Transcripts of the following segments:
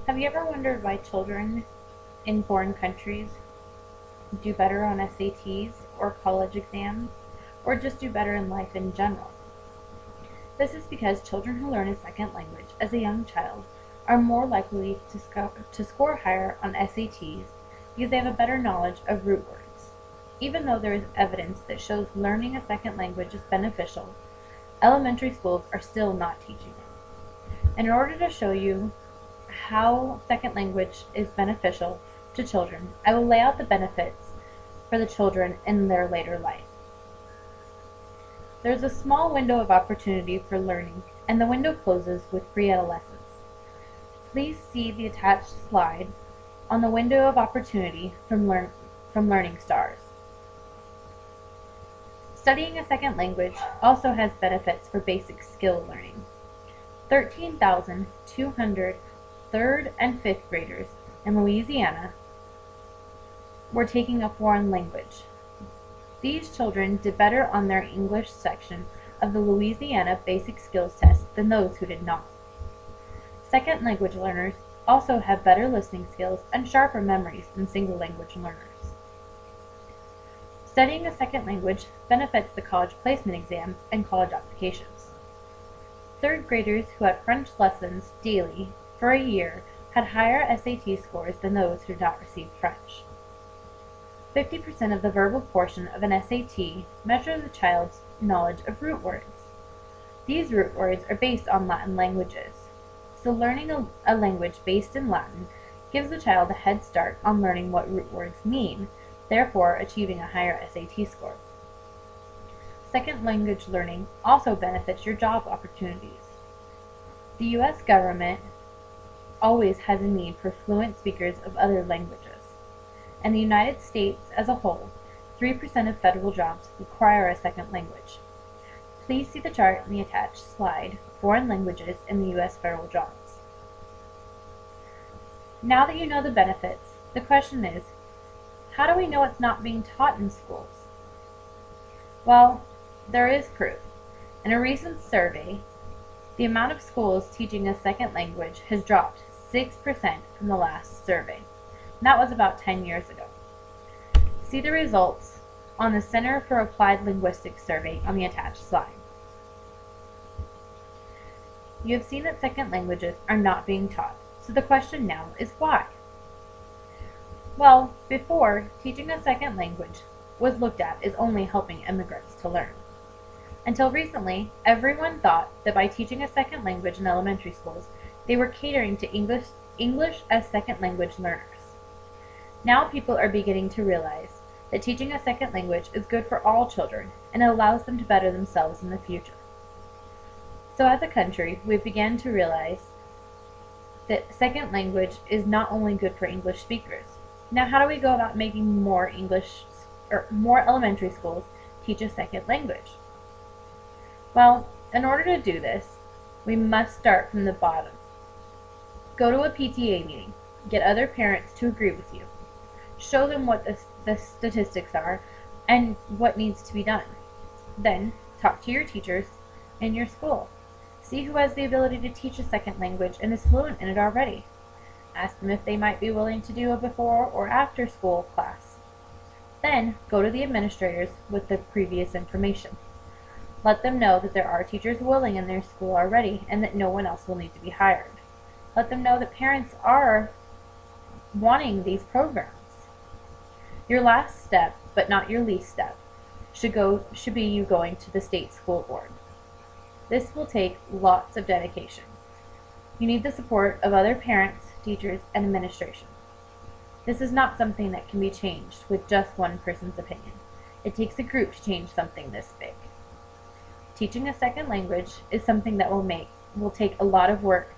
Have you ever wondered why children in foreign countries do better on SATs or college exams, or just do better in life in general? This is because children who learn a second language as a young child are more likely to score higher on SATs because they have a better knowledge of root words. Even though there is evidence that shows learning a second language is beneficial, elementary schools are still not teaching it. And in order to show you how second language is beneficial to children, I will lay out the benefits for the children in their later life. There's a small window of opportunity for learning, and the window closes with pre-adolescence. Please see the attached slide on the window of opportunity from Learning Stars. Studying a second language also has benefits for basic skill learning. 13,200 third and fifth graders in Louisiana were taking a foreign language. These children did better on their English section of the Louisiana Basic Skills Test than those who did not. Second language learners also have better listening skills and sharper memories than single language learners. Studying a second language benefits the college placement exams and college applications. Third graders who had French lessons daily for a year had higher SAT scores than those who did not receive French. 50% of the verbal portion of an SAT measures a child's knowledge of root words. These root words are based on Latin languages, so learning a language based in Latin gives the child a head start on learning what root words mean, therefore achieving a higher SAT score. Second language learning also benefits your job opportunities. The U.S. government always has a need for fluent speakers of other languages. In the United States as a whole, 3% of federal jobs require a second language. Please see the chart in the attached slide, Foreign Languages in the U.S. Federal Jobs. Now that you know the benefits, the question is, how do we know it's not being taught in schools? Well, there is proof. In a recent survey, the amount of schools teaching a second language has dropped 6% from the last survey. And that was about 10 years ago. See the results on the Center for Applied Linguistics survey on the attached slide. You have seen that second languages are not being taught, so the question now is why? Well, before, teaching a second language was looked at as only helping immigrants to learn. Until recently, everyone thought that by teaching a second language in elementary schools, they were catering to English as second language learners. Now people are beginning to realize that teaching a second language is good for all children and it allows them to better themselves in the future. So as a country, we've begun to realize that second language is not only good for English speakers. Now how do we go about making more elementary schools teach a second language? Well, in order to do this, we must start from the bottom. Go to a PTA meeting, get other parents to agree with you. Show them what the statistics are and what needs to be done. Then, talk to your teachers in your school. See who has the ability to teach a second language and is fluent in it already. Ask them if they might be willing to do a before or after school class. Then, go to the administrators with the previous information. Let them know that there are teachers willing in their school already and that no one else will need to be hired. Let them know that parents are wanting these programs. Your last step, but not your least step, should be you going to the state school board. This will take lots of dedication. You need the support of other parents, teachers, and administration. This is not something that can be changed with just one person's opinion. It takes a group to change something this big. Teaching a second language is something that will take a lot of work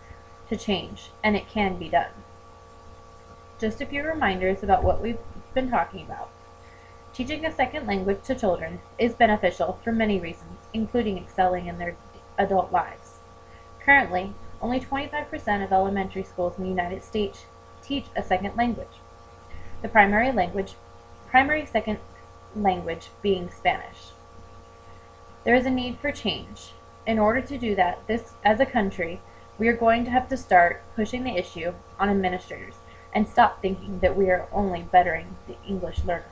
to change, and it can be done. Just a few reminders about what we've been talking about. Teaching a second language to children is beneficial for many reasons, including excelling in their adult lives. Currently, only 25% of elementary schools in the United States teach a second language. The primary second language being Spanish. There is a need for change. In order to do that, as a country, We are going to have to start pushing the issue on administrators and stop thinking that we are only bettering the English learner.